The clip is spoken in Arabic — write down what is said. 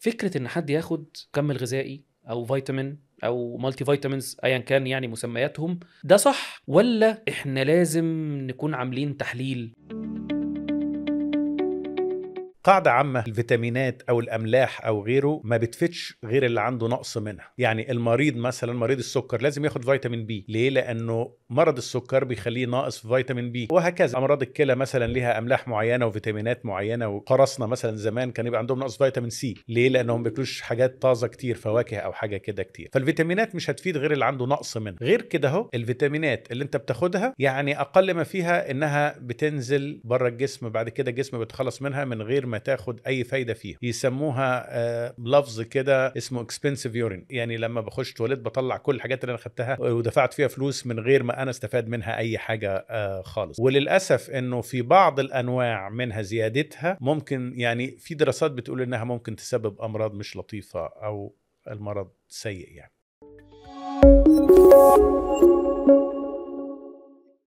فكرة إن حد ياخد مكمل غذائي أو فيتامين أو مالتي فيتامينز أيا كان يعني مسمياتهم، ده صح ولا إحنا لازم نكون عاملين تحليل؟ قاعدة عامة، الفيتامينات أو الأملاح أو غيره ما بتفتش غير اللي عنده نقص منها. يعني المريض مثلا مريض السكر لازم ياخد فيتامين بي. ليه؟ لأنه مرض السكر بيخليه ناقص في فيتامين بي. وهكذا أمراض الكلى مثلا ليها أملاح معينة وفيتامينات معينة. وقراصنة مثلا زمان كان يبقى عندهم نقص فيتامين سي. ليه؟ لأنهم بياكلوش حاجات طازة كتير، فواكه أو حاجة كده كتير. فالفيتامينات مش هتفيد غير اللي عنده نقص منها. غير كده اهو الفيتامينات اللي انت بتاخدها يعني أقل ما فيها إنها بتنزل بره الجسم، بعد كده الجسم بيتخلص منها من غير ما تاخد أي فايدة فيها. يسموها لفظ كده اسمه اكسبنسيف يورين. يعني لما بخش تواليت بطلع كل الحاجات اللي انا خدتها ودفعت فيها فلوس من غير ما انا استفاد منها اي حاجة خالص. وللأسف انه في بعض الانواع منها زيادتها ممكن، يعني في دراسات بتقول انها ممكن تسبب امراض مش لطيفة او المرض سيء يعني.